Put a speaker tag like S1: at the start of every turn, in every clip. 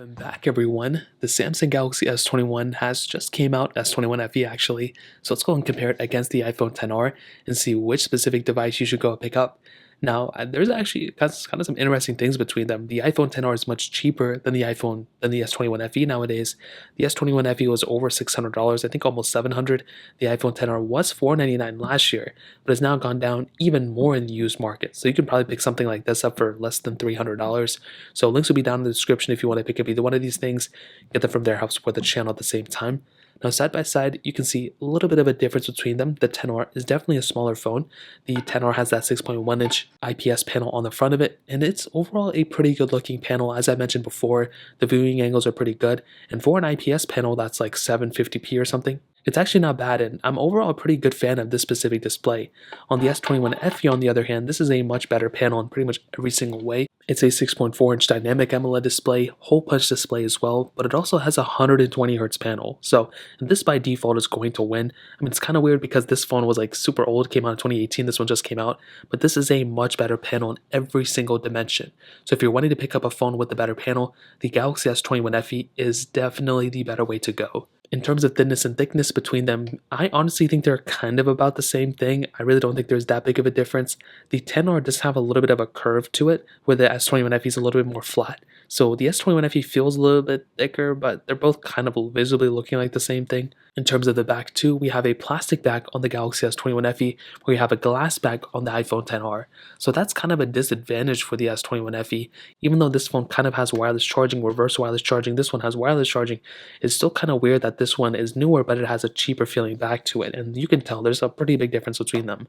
S1: Welcome back everyone. The Samsung Galaxy S21 has just came out, S21 FE actually, so let's go and compare it against the iPhone XR and see which specific device you should go pick up. Now, there's actually kind of some interesting things between them. The iPhone XR is much cheaper than the S21 FE nowadays. The S21 FE was over $600, I think almost $700. The iPhone XR was $499 last year, but has now gone down even more in the used market. So you can probably pick something like this up for less than $300. So links will be down in the description if you want to pick up either one of these things. Get them from there, help support the channel at the same time. Now, side by side, you can see a little bit of a difference between them. The XR is definitely a smaller phone. The XR has that 6.1-inch IPS panel on the front of it, and it's overall a pretty good looking panel. As I mentioned before, the viewing angles are pretty good, and for an IPS panel that's like 750p or something, it's actually not bad, and I'm overall a pretty good fan of this specific display. On the S21 FE, on the other hand, this is a much better panel in pretty much every single way. It's a 6.4-inch dynamic AMOLED display, hole punch display as well, but it also has a 120Hz panel. So this by default is going to win. I mean, it's kind of weird because this phone was like super old, came out in 2018, this one just came out, but this is a much better panel in every single dimension. So if you're wanting to pick up a phone with a better panel, the Galaxy S21 FE is definitely the better way to go. In terms of thinness and thickness between them, I honestly think they're kind of about the same thing. I really don't think there's that big of a difference. The XR does have a little bit of a curve to it, where the S21 FE is a little bit more flat. So the S21 FE feels a little bit thicker, but they're both kind of visibly looking like the same thing. In terms of the back too, we have a plastic back on the Galaxy S21 FE, where you have a glass back on the iPhone XR. So that's kind of a disadvantage for the S21 FE. Even though this phone kind of has wireless charging, reverse wireless charging, this one has wireless charging, it's still kind of weird that this one is newer, but it has a cheaper feeling back to it. And you can tell there's a pretty big difference between them.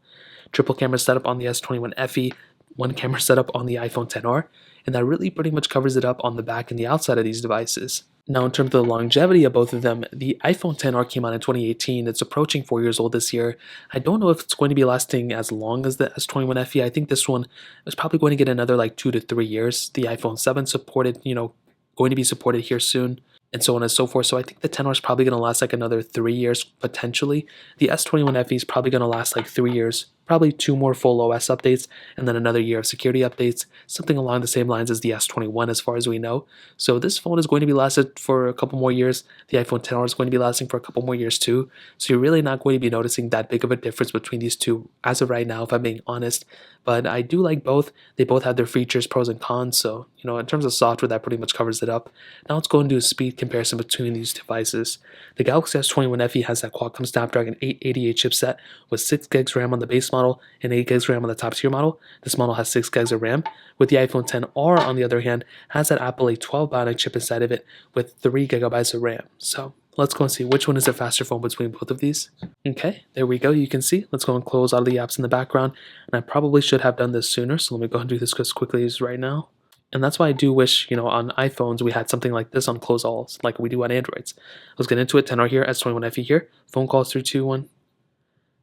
S1: Triple camera setup on the S21 FE, one camera setup on the iPhone XR, and that really pretty much covers it up on the back and the outside of these devices. Now, in terms of the longevity of both of them, the iPhone XR came out in 2018. It's approaching 4 years old this year. I don't know if it's going to be lasting as long as the S21 FE. I think this one is probably going to get another like 2 to 3 years. The iPhone 7 supported, going to be supported here soon, and so on and so forth. So I think the XR is probably going to last like another 3 years potentially. The S21 FE is probably going to last like 3 years, probably 2 more full OS updates, and then another year of security updates, something along the same lines as the S21 as far as we know. So this phone is going to be lasted for a couple more years. The iPhone XR is going to be lasting for a couple more years too. So you're really not going to be noticing that big of a difference between these two as of right now, if I'm being honest. But I do like both. They both have their features, pros and cons. So, in terms of software, that pretty much covers it up. Now let's go and do a speed comparison between these devices. The Galaxy S21 FE has that Qualcomm Snapdragon 888 chipset with 6 gigs RAM on the base model and 8 gigs RAM on the top tier model. This model has 6 gigs of RAM. With the iPhone XR, on the other hand, has that Apple A12 Bionic chip inside of it with 3 gigabytes of RAM. So let's go and see which one is the faster phone between both of these. Okay, there we go. You can see. Let's go and close all of the apps in the background. And I probably should have done this sooner, so let me go and do this as quickly as right now. And that's why I do wish, on iPhones we had something like this on close alls, like we do on Androids. Let's get into it. XR here, S21 FE here. Phone calls 3, 2, 1.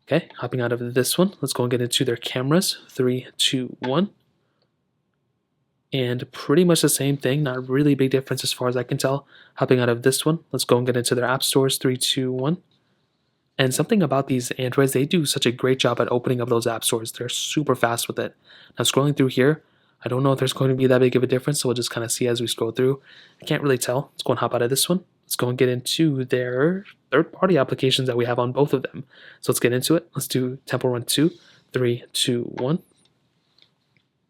S1: Okay, hopping out of this one. Let's go and get into their cameras. 3, 2, 1. And pretty much the same thing, not really big difference as far as I can tell. Hopping out of this one, let's go and get into their app stores. 3, 2, 1. And something about these Androids, they do such a great job at opening up those app stores. They're super fast with it. Now scrolling through here, I don't know if there's going to be that big of a difference, so we'll just kind of see as we scroll through. I can't really tell. Let's go and hop out of this one. Let's go and get into their third-party applications that we have on both of them. So let's get into it. Let's do Temple Run 2. 3, 2, 1.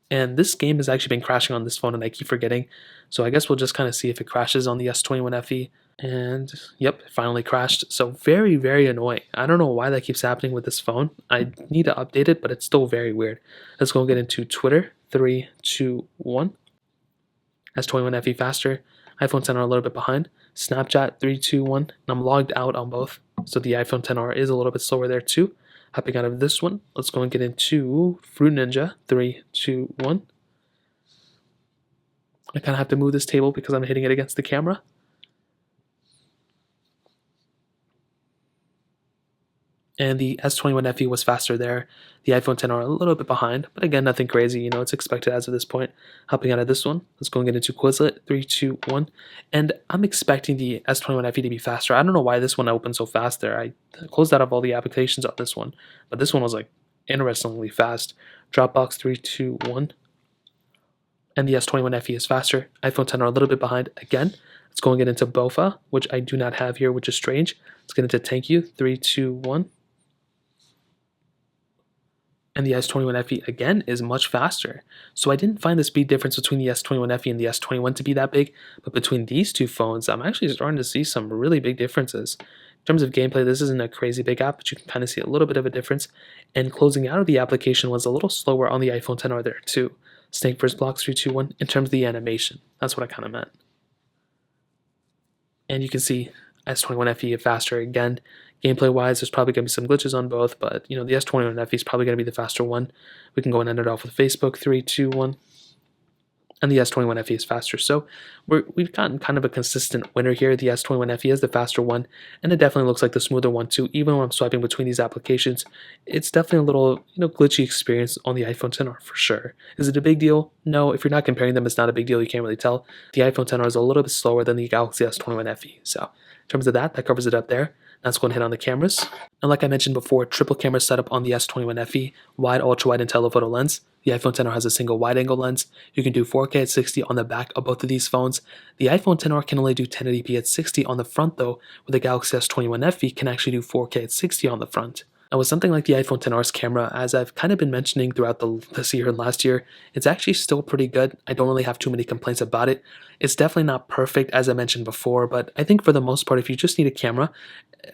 S1: And this game has actually been crashing on this phone, and I keep forgetting. So I guess we'll just kind of see if it crashes on the S21 FE. And yep, it finally crashed. So very, very annoying. I don't know why that keeps happening with this phone. I need to update it, but it's still very weird. Let's go and get into Twitter. 3, 2, 1. S21 FE faster. iPhone XR a little bit behind. Snapchat 3, 2, 1. And I'm logged out on both. So the iPhone XR is a little bit slower there too. Hopping out of this one, let's go and get into Fruit Ninja. 3, 2, 1. I kind of have to move this table because I'm hitting it against the camera. And the S21 FE was faster there. The iPhone XR a little bit behind, but again, nothing crazy. It's expected as of this point. Hopping out of this one, let's go and get into Quizlet. 3, 2, 1. And I'm expecting the S21 FE to be faster. I don't know why this one opened so fast there. I closed out of all the applications on this one, but this one was like interestingly fast. Dropbox 3, 2, 1. and the S21 FE is faster. iPhone XR a little bit behind again. Let's go and get into BOFA, which I do not have here, which is strange. Let's get into thank you. 3, 2, 1. And the S21 FE again is much faster. So I didn't find the speed difference between the S21 FE and the S21 to be that big, but between these two phones, I'm actually starting to see some really big differences. In terms of gameplay, this isn't a crazy big app, but you can kind of see a little bit of a difference. And closing out of the application was a little slower on the iPhone XR there too. Snake first blocks 3, 2, 1 in terms of the animation. That's what I kind of meant. And you can see S21 FE faster again. Gameplay wise, there's probably going to be some glitches on both, but the S21 FE is probably going to be the faster one. We can go and end it off with Facebook. 3, 2, 1. And the S21 FE is faster. So we've gotten kind of a consistent winner here. The S21 FE is the faster one, and it definitely looks like the smoother one too. Even when I'm swiping between these applications, it's definitely a little glitchy experience on the iPhone XR for sure. Is it a big deal? No. If you're not comparing them, it's not a big deal. You can't really tell. The iPhone XR is a little bit slower than the Galaxy S21 FE. So in terms of that covers it up there. Let's go and hit on the cameras. And like I mentioned before, triple camera setup on the S21 FE, wide, ultra-wide, and telephoto lens. The iPhone XR has a single wide-angle lens. You can do 4K at 60 on the back of both of these phones. The iPhone XR can only do 1080p at 60 on the front though, where the Galaxy S21 FE can actually do 4K at 60 on the front. Now with something like the iPhone XR's camera, as I've kind of been mentioning throughout this year and last year, it's actually still pretty good. I don't really have too many complaints about it. It's definitely not perfect as I mentioned before, but I think for the most part, if you just need a camera,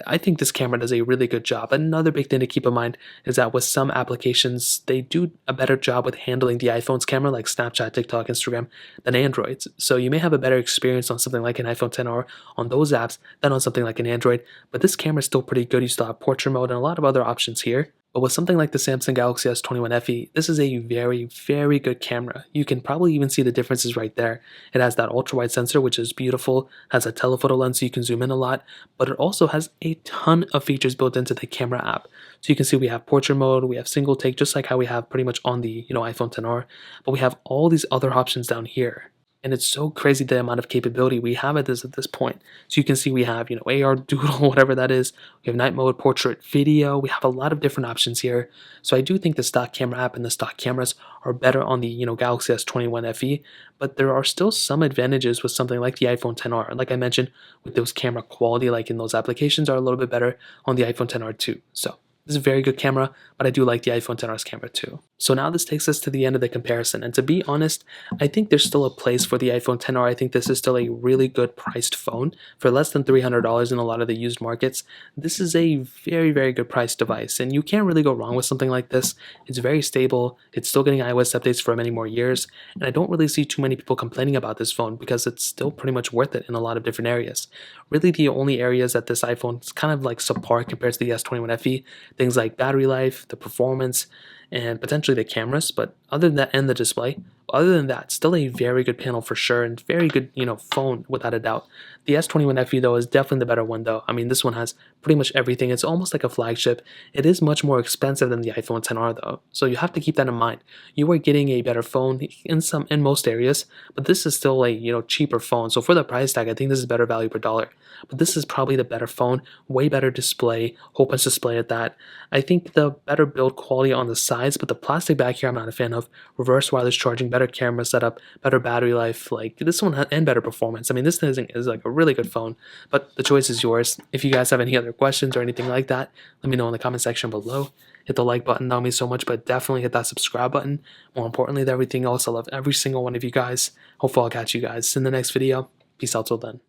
S1: I think this camera does a really good job. Another big thing to keep in mind is that with some applications, they do a better job with handling the iPhone's camera like Snapchat, TikTok, Instagram than Android's. So you may have a better experience on something like an iPhone XR on those apps than on something like an Android, but this camera is still pretty good. You still have portrait mode and a lot of other options here. But with something like the Samsung Galaxy S21 FE, this is a very, very good camera. You can probably even see the differences right there. It has that ultra-wide sensor, which is beautiful, has a telephoto lens so you can zoom in a lot, but it also has a ton of features built into the camera app. So you can see we have portrait mode, we have single take, just like how we have pretty much on the iPhone XR, but we have all these other options down here. And it's so crazy the amount of capability we have at this point. So you can see we have, AR doodle, whatever that is. We have night mode, portrait, video. We have a lot of different options here. So I do think the stock camera app and the stock cameras are better on the, Galaxy S21 FE, but there are still some advantages with something like the iPhone XR. Like I mentioned, with those camera quality, like in those applications, are a little bit better on the iPhone XR too. So this is a very good camera, but I do like the iPhone XR's camera too. So now this takes us to the end of the comparison, and to be honest, I think there's still a place for the iPhone XR. I think this is still a really good priced phone. For less than $300 in a lot of the used markets, this is a very, very good priced device, and you can't really go wrong with something like this. It's very stable, it's still getting iOS updates for many more years, and I don't really see too many people complaining about this phone because it's still pretty much worth it in a lot of different areas. Really the only areas that this iPhone is kind of like subpar compared to the S21 FE, things like battery life, the performance, and potentially the cameras, but other than that, and the display, other than that, still a very good panel for sure, and very good, phone without a doubt. The S21 FE though is definitely the better one though. I mean, this one has pretty much everything. It's almost like a flagship. It is much more expensive than the iPhone XR though, so you have to keep that in mind. You are getting a better phone in most areas, but this is still a cheaper phone. So for the price tag, I think this is better value per dollar. But this is probably the better phone, way better display, whole bunch display at that. I think the better build quality on the sides, but the plastic back here I'm not a fan of. Reverse wireless charging, better camera setup, better battery life, like this one, and better performance. I mean, this thing is like a really good phone, but the choice is yours. If you guys have any other questions or anything like that, let me know in the comment section below. Hit the like button, that would mean so much, but definitely hit that subscribe button. More importantly than everything else, I love every single one of you guys. Hopefully I'll catch you guys in the next video. Peace out till then.